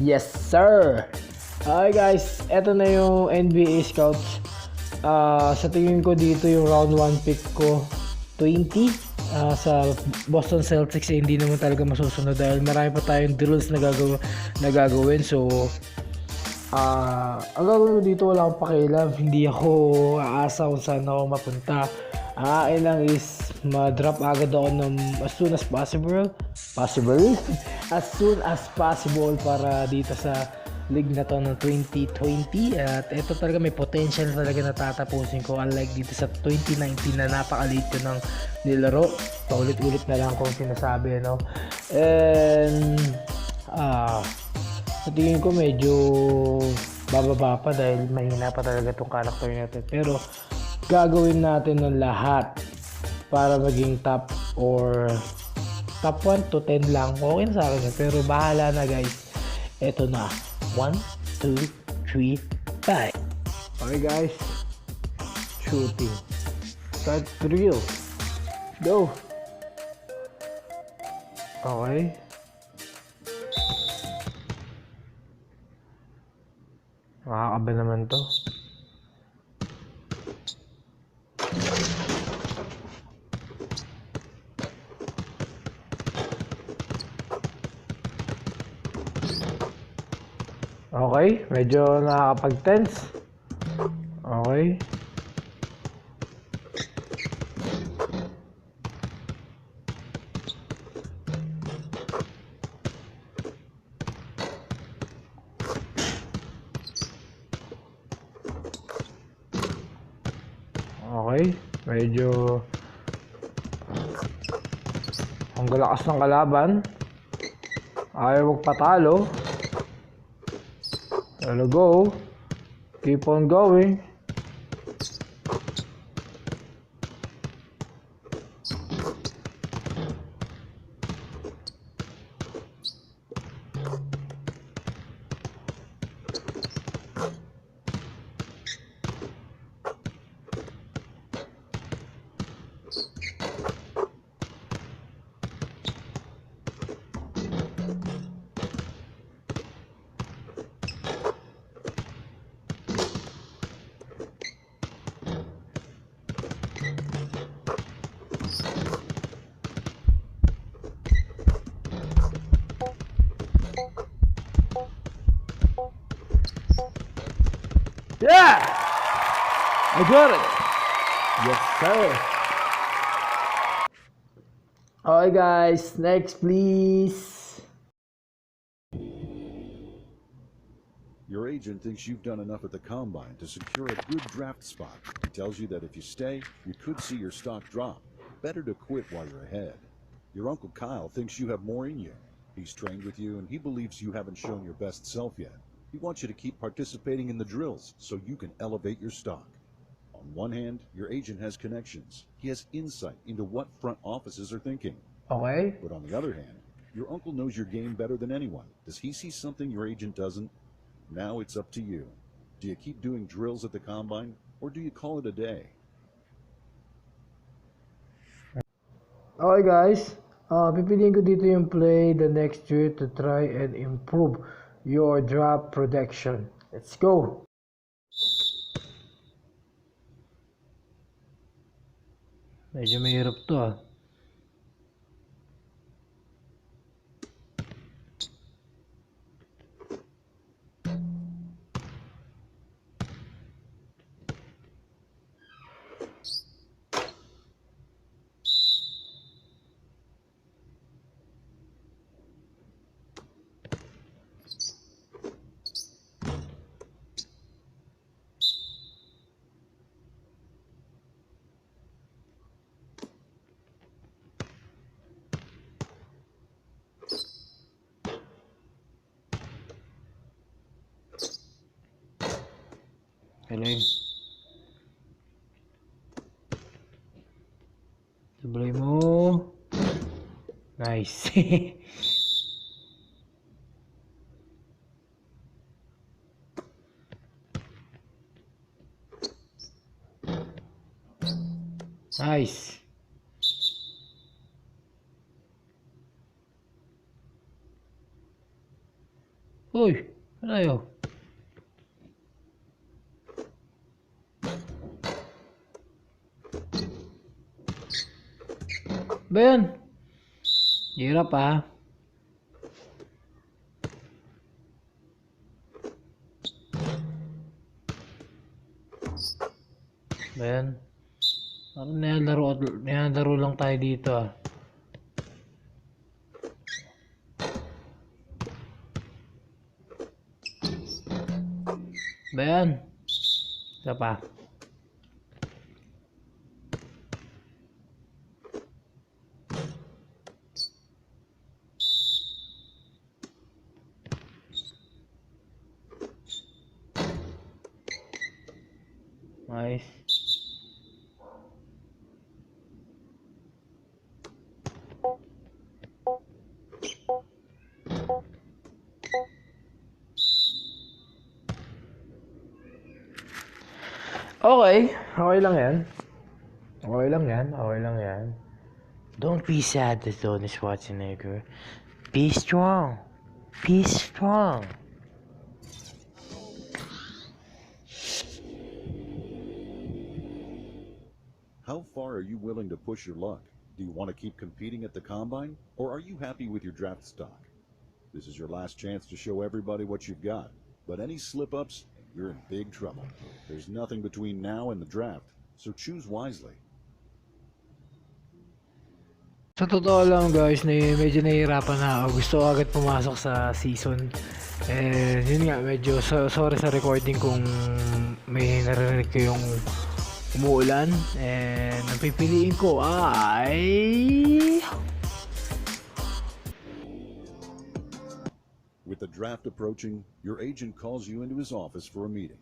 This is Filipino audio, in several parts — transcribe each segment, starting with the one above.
Yes, sir! Okay guys, eto na yung NBA Scouts. Sa tingin ko dito yung round 1 pick ko, 20. Sa Boston Celtics hindi naman talaga masusunod dahil marami pa tayong drills na gagawin. So, ang gagawin ko dito wala akong pakialam. Hindi ako aasa kung saan ako mapunta. Ang akin lang is ma-drop agad ako ng as soon as possible. As soon as possible para dito sa league na to ng 2020. At ito talaga may potential talaga na tatapusin ko, unlike dito sa 2019 na napaka-late ko ng nilaro. Paulit-ulit na lang kung sinasabi, no? And sa tingin ko medyo bababa pa dahil mahina pa talaga tong character natin, pero gagawin natin ng lahat para maging top or top 1 to 10 lang. Okay na sa akin yun, pero bahala na guys. Eto na, 1, 2, 3, 5. Okay guys, shooting, start drill, go. Okay, makakaba naman to. Okay, medyo nakakapag-tense. Okay. Okay, medyo ang galakas ng kalaban. Ayaw magpatalo. Let's go. Keep on going. Yeah! I got it! Yes, sir! Okay guys, next please. Your agent thinks you've done enough at the Combine to secure a good draft spot. He tells you that if you stay, you could see your stock drop. Better to quit while you're ahead. Your Uncle Kyle thinks you have more in you. He's trained with you and he believes you haven't shown your best self yet. He wants you to keep participating in the drills so you can elevate your stock. On one hand, your agent has connections. He has insight into what front offices are thinking. Okay. But on the other hand, your uncle knows your game better than anyone. Does he see something your agent doesn't? Now it's up to you. Do you keep doing drills at the Combine or do you call it a day? Okay guys, pipiliin ko dito yung play the next year to try and improve your drop protection. Let's go! Medyo mahirap to ah. Galing. Sablay mo. Nice. Nice. Uy, ano yun? Ba yan? Hirap ah. Ba yan? Parang nilalaro lang tayo dito ah. Ba yan? Isa pa. Nice. Okay. Okay lang yan. Okay lang yan. Okay lang yan. Don't be sad, Tony Schwarzenegger. Be strong. Be strong. How far are you willing to push your luck? Do you want to keep competing at the combine, or are you happy with your draft stock? This is your last chance to show everybody what you've got. But any slip-ups, you're in big trouble. There's nothing between now and the draft, so choose wisely. Sa totoo lang guys, medyo nahihirapan na ako. Gusto ko agad pumasok sa season. And yun nga, medyo sorry sa recording kung may narinig ko yung umuulan. And ang pipiliin ko ay... With the draft approaching, your agent calls you into his office for a meeting.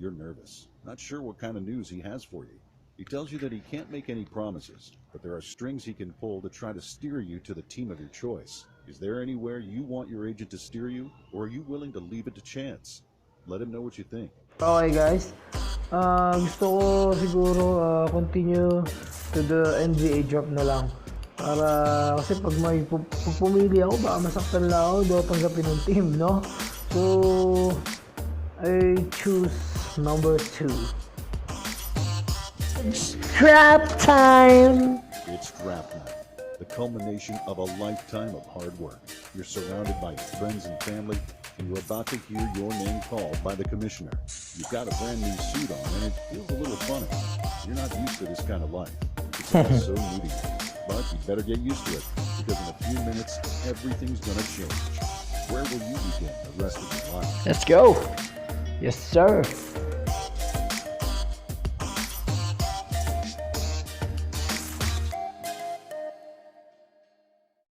You're nervous, not sure what kind of news he has for you. He tells you that he can't make any promises, but there are strings he can pull to try to steer you to the team of your choice. Is there anywhere you want your agent to steer you, or are you willing to leave it to chance? Let him know what you think. Okay guys, gusto ko siguro continue to the NBA drop na lang. Para kasi pag may pumili ako, baka masaktan lang ako, daw tanggapin ng team, no? So, I choose number 2. It's draft time! It's draft night, the culmination of a lifetime of hard work. You're surrounded by your friends and family, and you're about to hear your name called by the commissioner. You've got a brand new suit on, and it feels a little funny. You're not used to this kind of life. It's all so new to you. But you better get used to it, because in a few minutes, everything's gonna change. Where will you begin the rest of your life? Let's go! Yes, sir!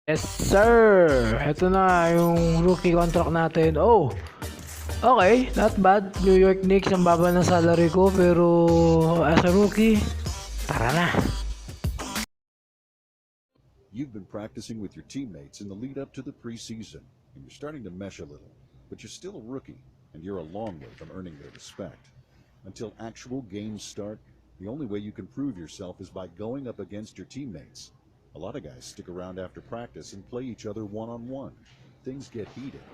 Yes, sir! Ito na yung rookie contract natin. Oh! Okay, not bad. New York Knicks ang baba ng salary ko, pero as a rookie, tara na! You've been practicing with your teammates in the lead up to the preseason, and you're starting to mesh a little, but you're still a rookie, and you're a long way from earning their respect. Until actual games start, the only way you can prove yourself is by going up against your teammates. A lot of guys stick around after practice and play each other one-on-one. Things get heated.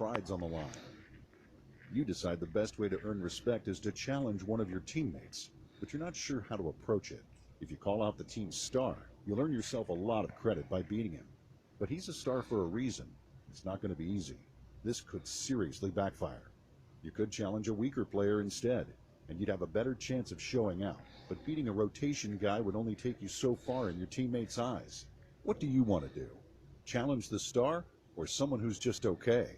Pride's on the line. You decide the best way to earn respect is to challenge one of your teammates, but you're not sure how to approach it. If you call out the team's star, you'll earn yourself a lot of credit by beating him. But he's a star for a reason. It's not going to be easy. This could seriously backfire. You could challenge a weaker player instead, and you'd have a better chance of showing out. But beating a rotation guy would only take you so far in your teammates' eyes. What do you want to do? Challenge the star, or someone who's just okay?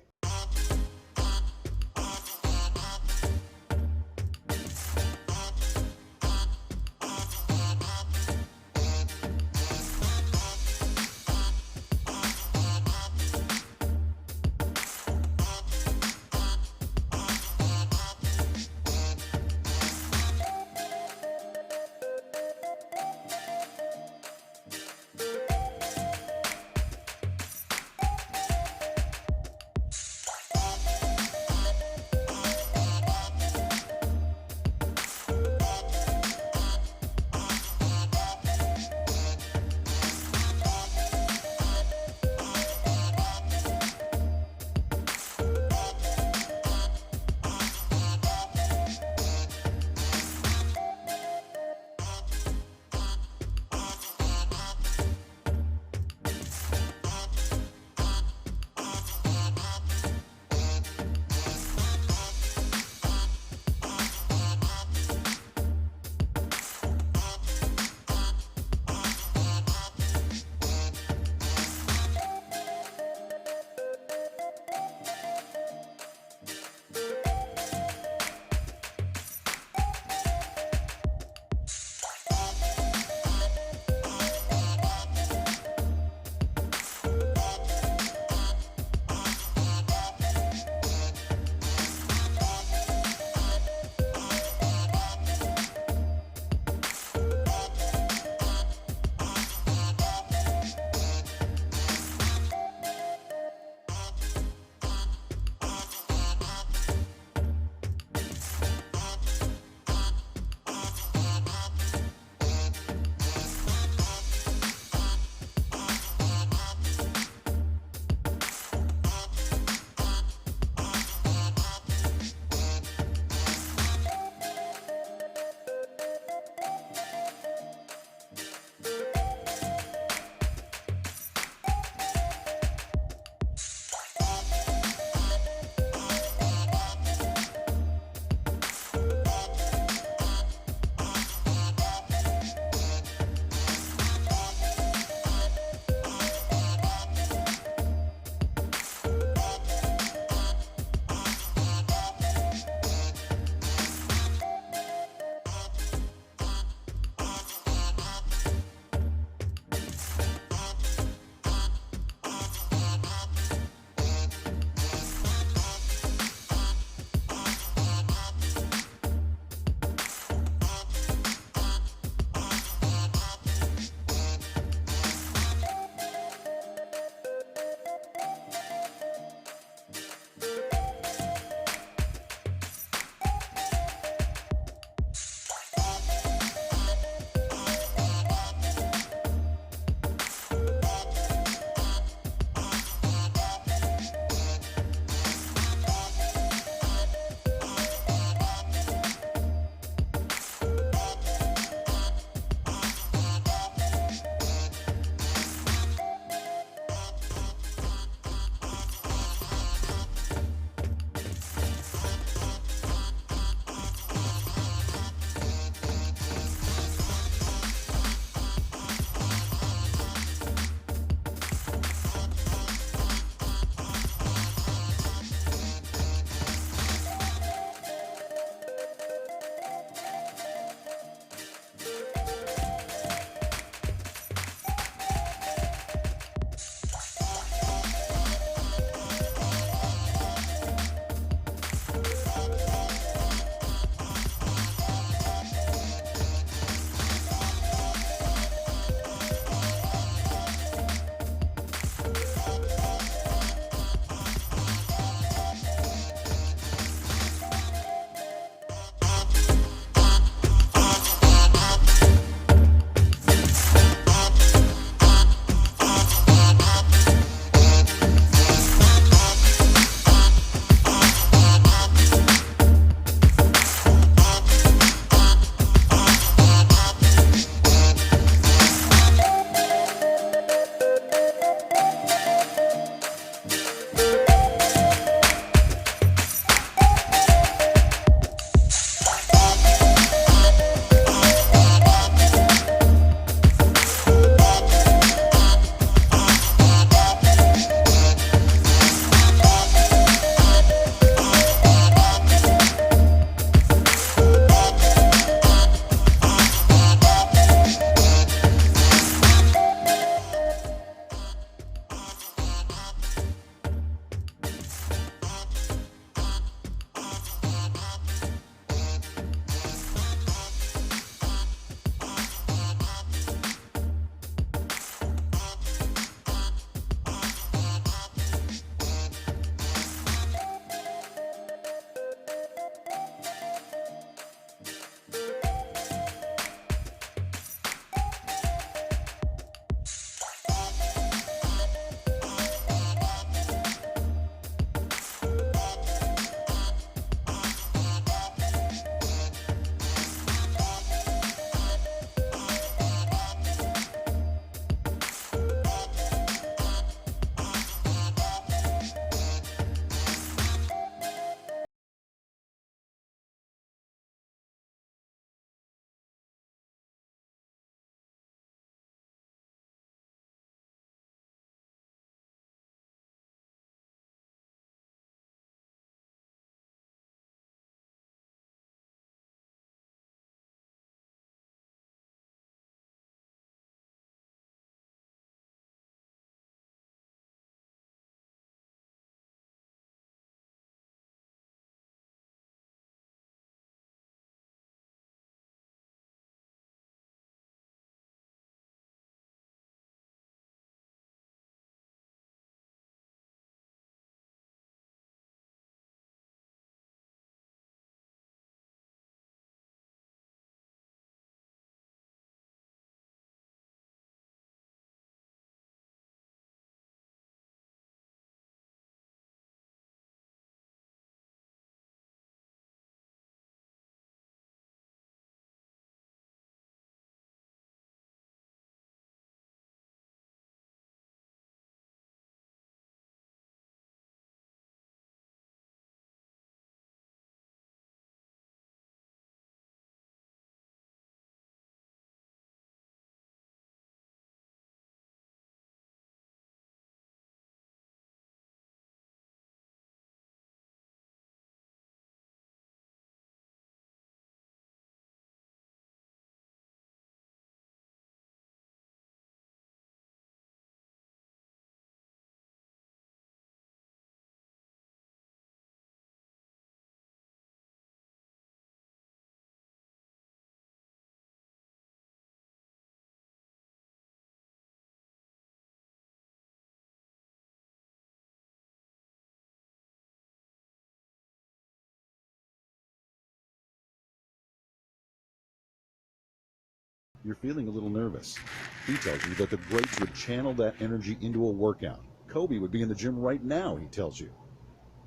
You're feeling a little nervous. He tells you that the greats would channel that energy into a workout. Kobe would be in the gym right now, he tells you.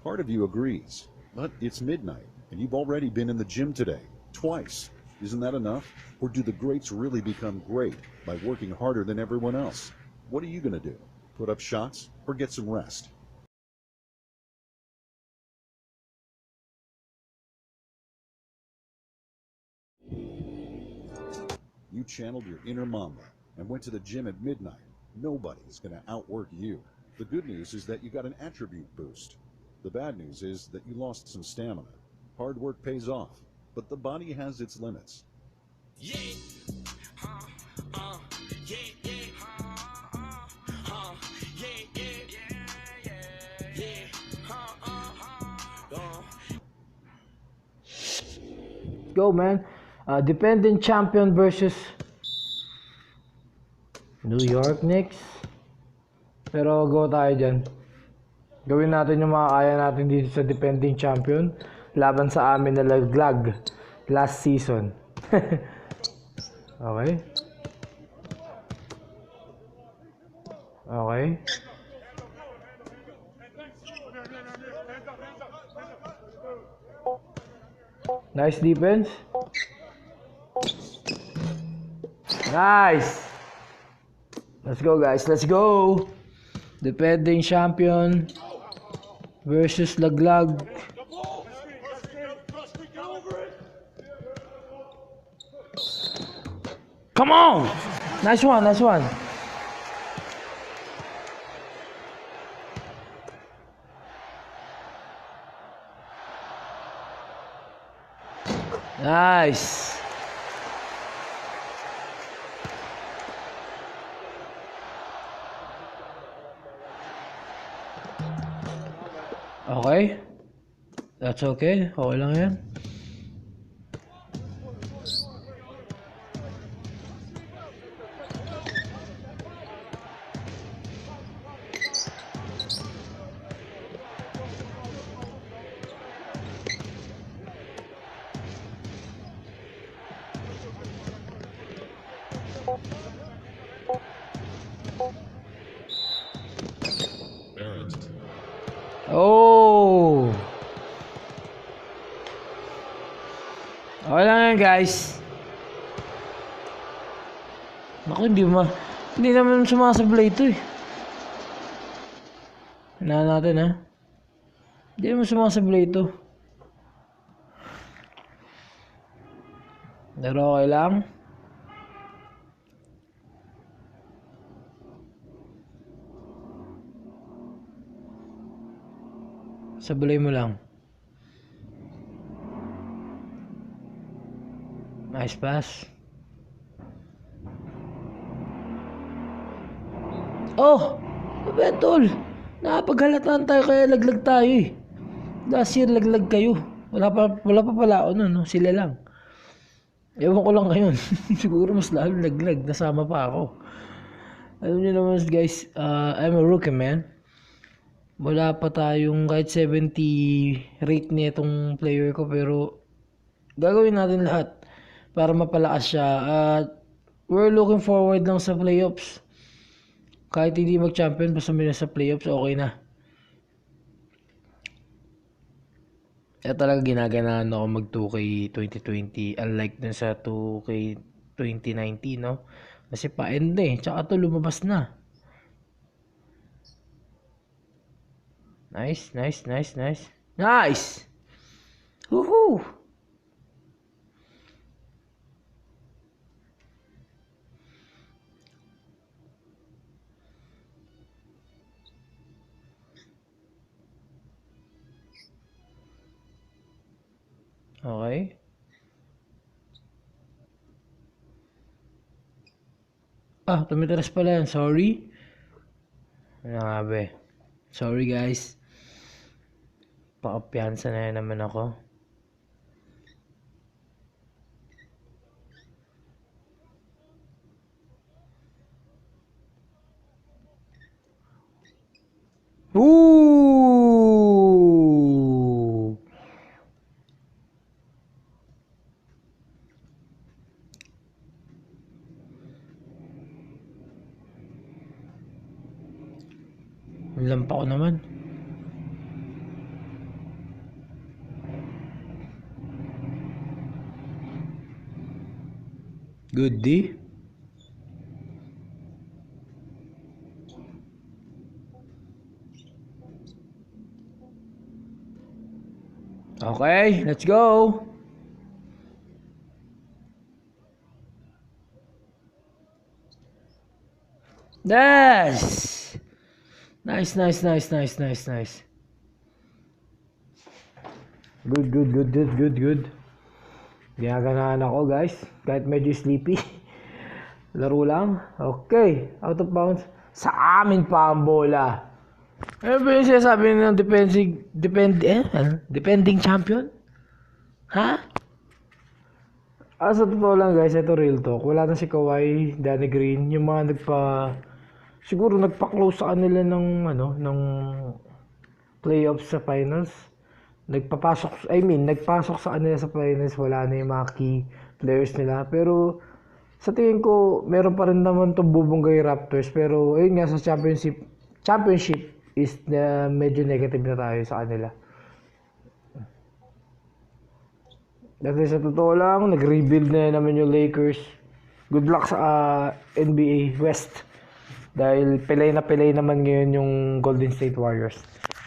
Part of you agrees, but it's midnight, and you've already been in the gym today, twice. Isn't that enough? Or do the greats really become great by working harder than everyone else? What are you going to do? Put up shots or get some rest? You channeled your inner Mamba and went to the gym at midnight. Nobody's going to outwork you. The good news is that you got an attribute boost. The bad news is that you lost some stamina. Hard work pays off, but the body has its limits. Yeah. Yeah, yeah. Yeah, yeah. Go, man. Defending champion versus New York Knicks. Pero go tayo dyan. Gawin natin yung mga kaya natin dito sa defending champion. Laban sa amin na laglag last season. Okay. Okay. Nice defense. Nice. Let's go, guys. Let's go. Defending champion versus laglag. Come on. Nice one. Nice one. Nice. Okay. That's okay. Okay lang yan. Oh. Okay lang yan, guys. Naku, hindi naman sumasablay ito eh. Hinahan natin, ha. Hindi naman sumasablay ito. Pero okay lang. Sablay mo lang. Nice pass. Oh! Betol! Nakapaghalatan tayo kaya laglag tayo eh. Last year laglag kayo. Wala pa pala ako nun, no? Sila lang. Ewan ko lang ngayon. Siguro mas lalo laglag. Nasama pa ako. Alam niyo naman guys, I'm a rookie, man. Wala pa tayong kahit 70 rate niya itong player ko, pero gagawin natin lahat para mapalakas siya. At we're looking forward lang sa playoffs. Kahit hindi mag-champion, basta may nasa playoffs, okay na. Kaya talaga ginaganaan ako mag 2K 2020, unlike dun sa 2K 2019, no? Kasi pa-end na eh, tsaka to lumabas na. Nice, nice, nice, nice. Nice! Woohoo! Okay. Ah, tumitiras pala yan. Sorry. Ano nga ba? Sorry guys. Pakapiyansa na yan naman ako. Ooh! Nakalimutan ko naman. Good D. Okay, let's go. Yes. Nice. Good. Ginaganaan ako guys. Kahit medyo sleepy. Laro lang. Okay. Out of bounds. Sa amin pa ang bola. Ano ba yung sinasabi ng defending champion? Ha? Sa totoo lang guys, ito real talk. Wala na si Kawhi, Danny Green, yung mga siguro nagpa-close sa kanila ng playoffs sa finals. Nagpasok sa kanila sa finals, wala na yung mga key players nila. Pero sa tingin ko, meron pa rin naman itong bubunggay Raptors. Pero ayun nga, sa championship is medyo negative na tayo sa kanila. Dahil sa totoo lang, nag-rebuild na naman yung Lakers. Good luck sa NBA West. Dahil pilay naman ngayon yung Golden State Warriors.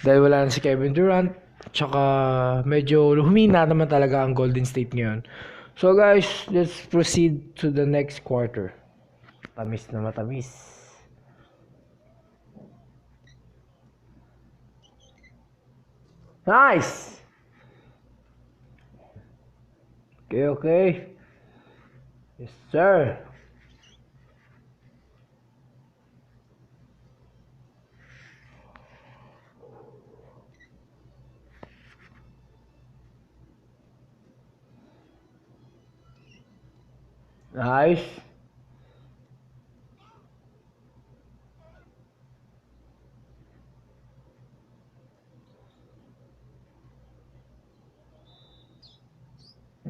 Dahil wala na si Kevin Durant. Tsaka medyo humina naman talaga ang Golden State ngayon. So guys, let's proceed to the next quarter. Tamis na matamis. Nice! Okay. Yes, sir.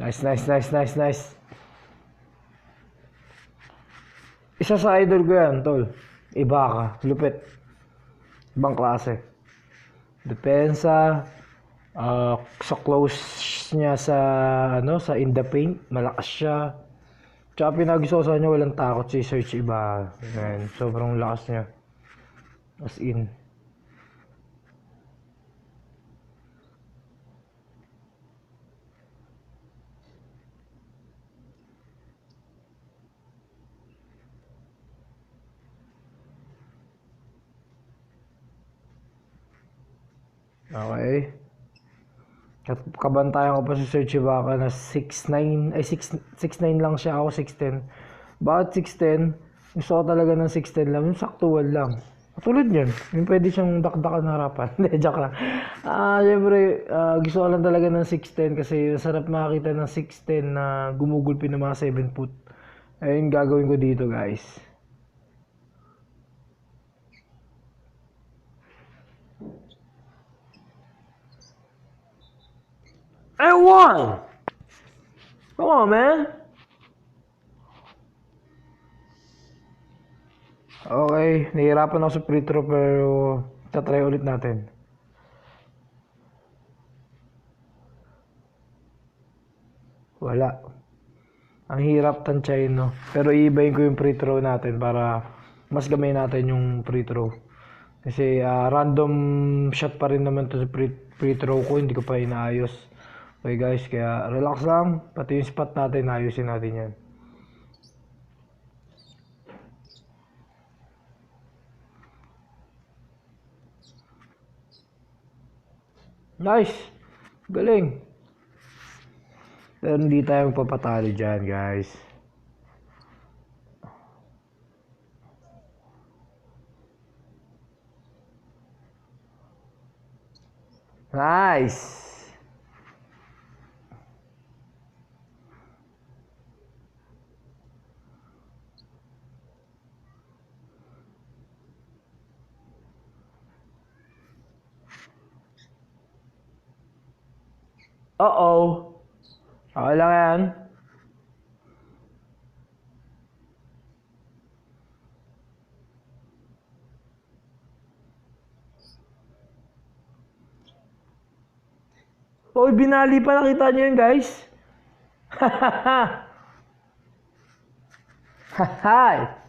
Nice. Nice. Isa sa idol ko yan, tol. Ibaka, lupit. Ibang klase. Depensa, sa close niya sa in the paint, malakas siya. Tsaka pinagusto ko sa kanya, walang takot si Serge Ibaka. Man, sobrang lakas niya. As in. Okay. At kabantayan ko pa si Serge Ibaka na 6'9", 6'9" lang siya, ako 6'10". Bakit 6'10"? Gusto ko talaga ng 6'10" lang, yung saktual lang. Katulad yun, yung pwede siyang dakdakan na harapan. Hindi, joke lang. Siyempre, gusto ko lang talaga ng 6'10" kasi sarap makakita ng 6'10" na gumugulpi ng mga 7 foot. Ayun gagawin ko dito guys. I won! Come on, man! Okay, nahihirapan ako sa free throw pero tatry ulit natin. Wala. Ang hirap tansyahin, no? Pero iibayin ko yung free throw natin para mas gamay natin yung free throw. Kasi random shot pa rin naman to sa free throw ko, hindi ko pa inaayos. Okay guys, kaya relax lang. Pati yung spot natin, ayusin natin yan. Nice! Galing! Pero hindi tayo magpapatalo dyan guys. Nice! Uh-oh. Okay lang yan. Oh, binali pa. Nakita nyo yun, guys? Haha.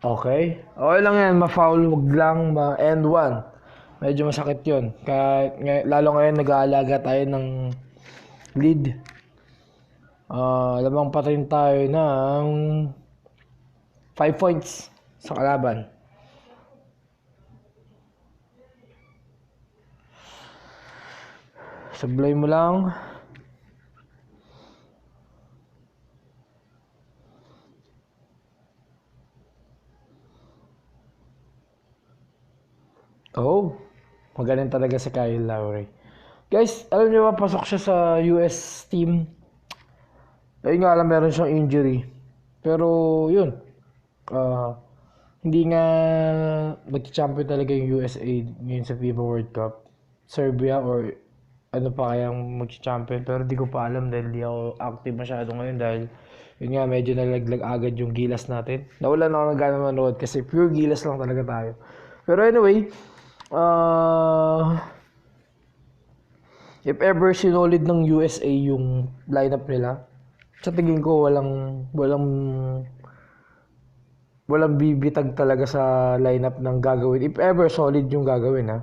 Okay. Okay lang yan. Ma-foul. Wag lang ma-end one. Medyo masakit yun. Lalo ngayon nag-aalaga tayo ng lead. Lamang pa rin tayo ng 5 points sa kalaban. Sablay mo lang. Oh, magaling talaga si Kyle Lowry. Guys, alam niyo ba, pasok siya sa US team. Ayun nga lang, meron siyang injury. Pero, yun. Hindi nga mag-champion talaga yung USA ngayon sa FIBA World Cup. Serbia or ano pa kayang mag-champion. Pero di ko pa alam dahil di ako active masyado ngayon dahil yun nga, medyo nalaglag agad yung gilas natin. Nawalan ako ng gana manood kasi pure gilas lang talaga tayo. Pero anyway, if ever sinolid ng USA yung lineup nila, sa tingin ko walang bibitag talaga sa lineup ng gagawin. If ever solid yung gagawin, ha.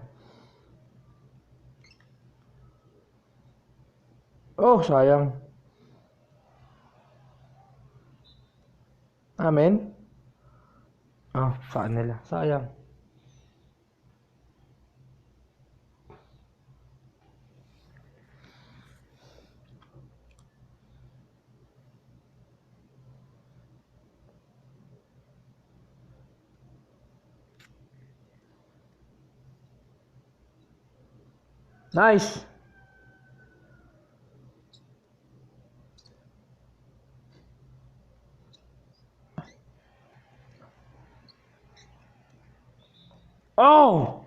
Oh, sayang. Amen. Saan nila? Sayang. Nice. Oh!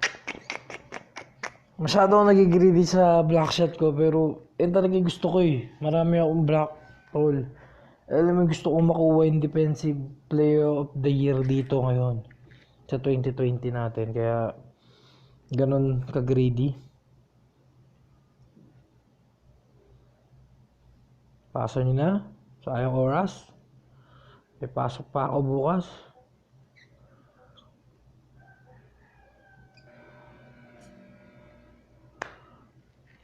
Masyado akong nagigreedy sa black shot ko pero yun talaga yung gusto ko eh. Marami akong black hole. Alam mo, gusto kong makuha yung defensive player of the year dito ngayon sa 2020 natin. Kaya ganun ka-greedy. Paso nyo na. Sayang oras. May pasok pa ako bukas.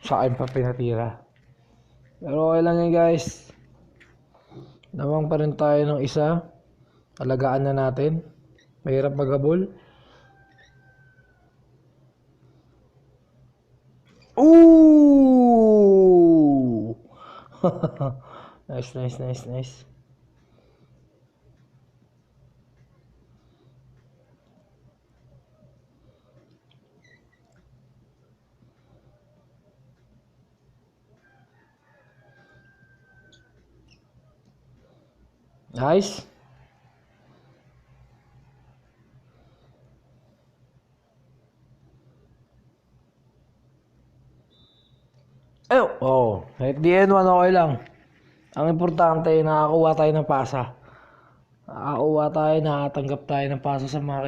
Sa akin pa pinatira. Pero okay lang yan, guys. Nawang pa rin tayo ng isa. Alagaan na natin. Mahirap maghabol. Ooh! Nice, nice, nice, nice. Nice. At the end, okay lang. Ang importante, nakakuha tayo ng pasa. Nakakuha tayo, nakatanggap tayo ng pasa sa mga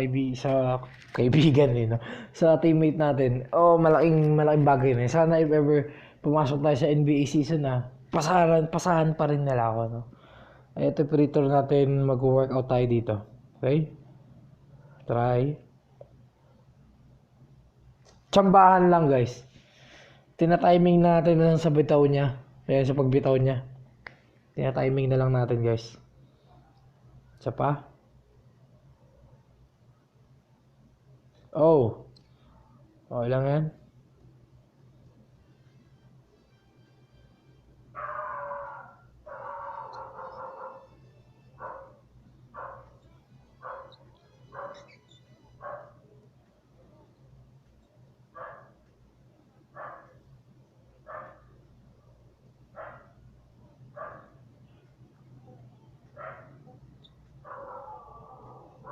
kaibigan no? Sa teammate natin. Malaking bagay na. Sana if ever pumasok tayo sa NBA season pasahan pa rin nila ako, no? Ito, pre-tour natin, mag-workout tayo dito. Okay? Try. Tsambahan lang, guys. Tina-timing natin na sa bitaw niya. Kaya sa pagbitaw niya. Tina-timing na lang natin, guys. Isa pa. Okay lang yan.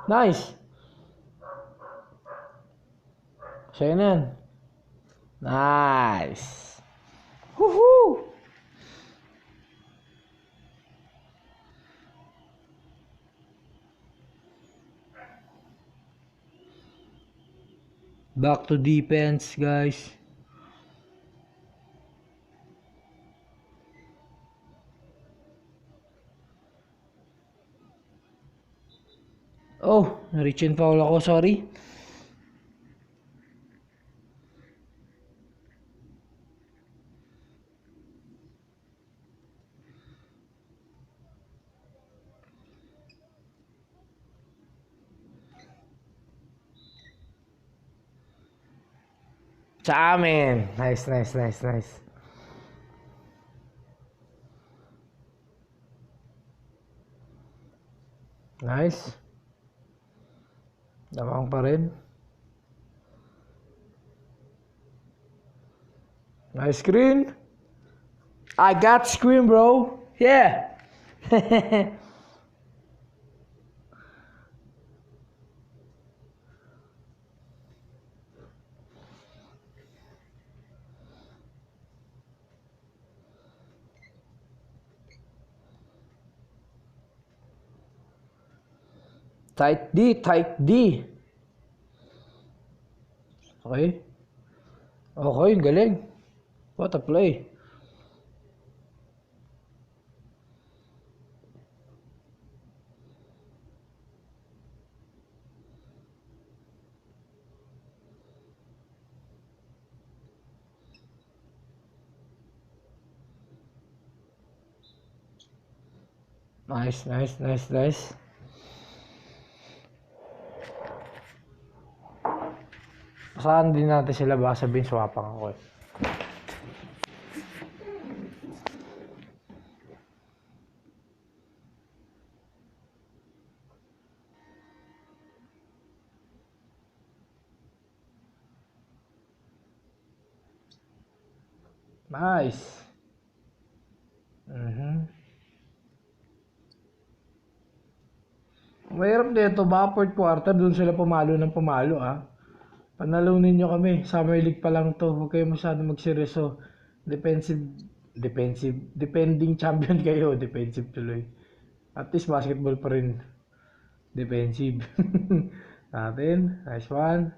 Nice. Sa'yo na yan. Nice. Woohoo! Back to defense, guys. Oh, na-reach and foul ako, sorry. Sa amin. Nice, nice, nice, nice. Nice. Damang pa rin. Nice screen. I got screen, bro. Yeah. Tight D, tight D. Okay. Okay, galing. What a play. Nice, nice, nice, nice. Saan din natin sila baka sabihin swapang ako eh. Nice. Mahirap dito, baka fourth quarter, dun sila pumalo ng pumalo ah. Panalunin nyo kami, Summer League pa lang to, huwag kayo masyado magseryoso. Defending champion kayo, defensive tuloy. At least basketball pa rin, defensive. Natin, nice one.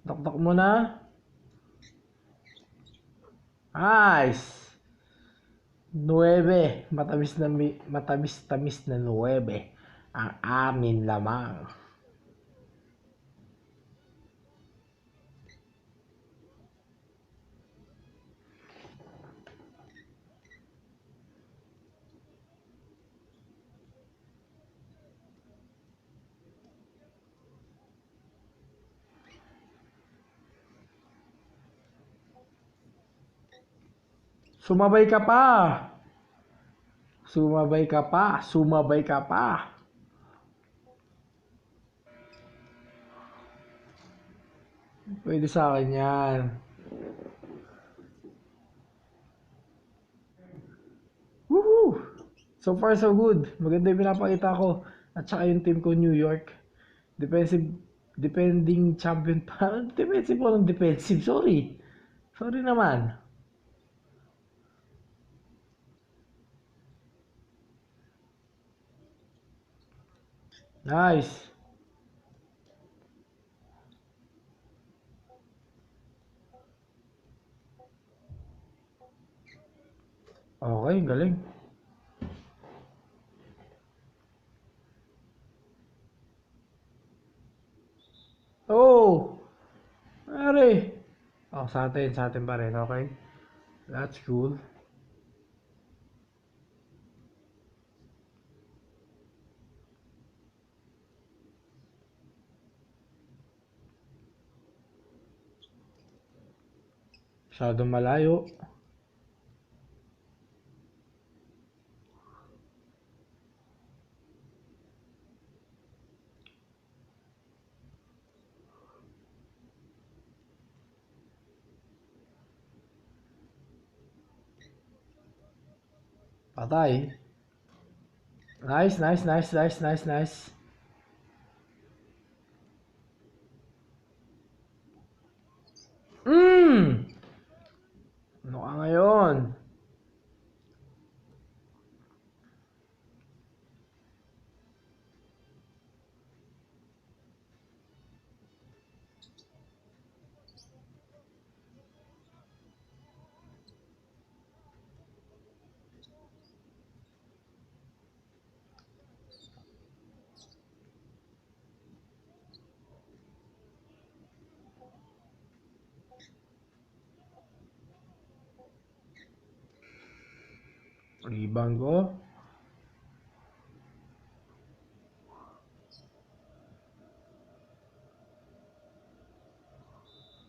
Tok-tok mo na. Nice. 9, matamis na 9 ang amin lamang. Sumabay ka pa. Sumabay ka pa. Sumabay ka pa. Pwede sa akin yan. Woohoo! So far so good. Maganda yung pinapakita ko. At saka yung team ko New York. Defending champion pa. Defensive po ng defensive. Sorry. Sorry naman. Nice. Okay, galing. Oh! Pare. Oh, sa atin pa rin, okay? That's cool. Masyadong malayo. Patay. Nice, nice, nice, nice, nice, nice. Rebound ko.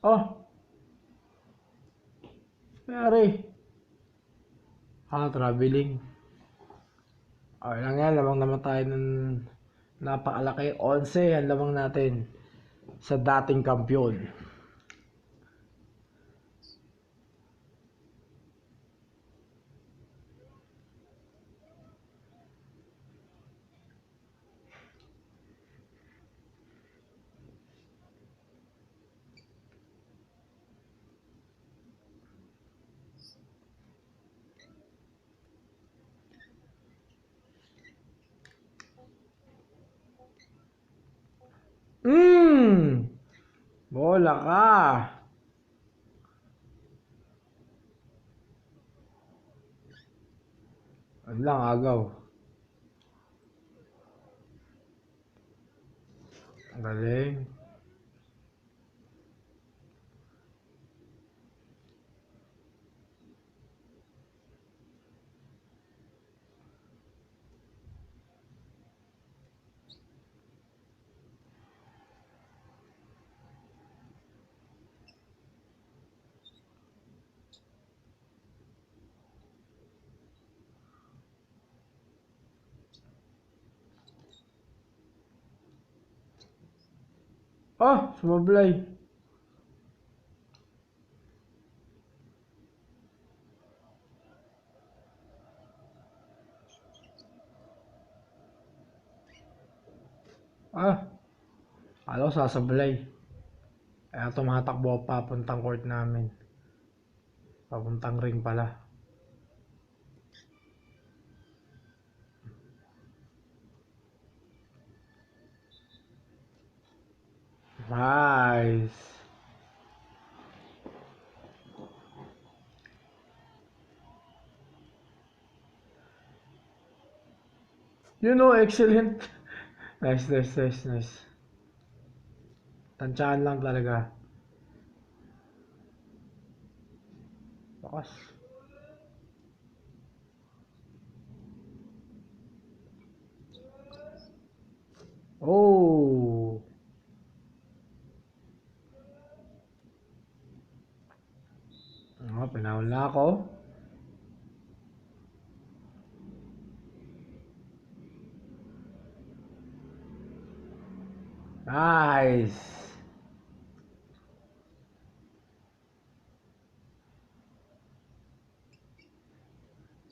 Oh! Mayari. Traveling. Okay lang yan. Lamang naman tayo ng napakalaki. 11 ang lamang natin sa dating kampiyon. Bola ka. Ano lang, agaw. Ang galing. Oh, sumablay. Alam ko sasablay. Kaya tumatakbo ako papuntang court namin. Papuntang ring pala. Nice. Excellent. Nice. Tansyahan lang talaga. Bakas. Oh. Pinahol na ako. Nice.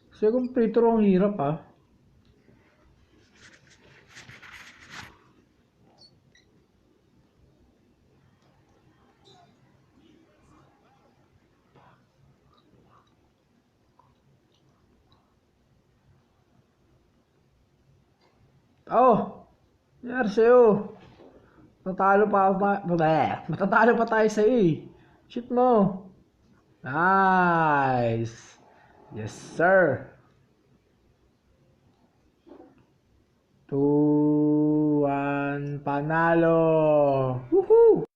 Kasi kung free throw ang hirap Oh! Nangyari sa'yo. Matatalo pa tayo sa'yo Shoot mo. Nice. Yes, sir. 2-1 panalo. Woohoo!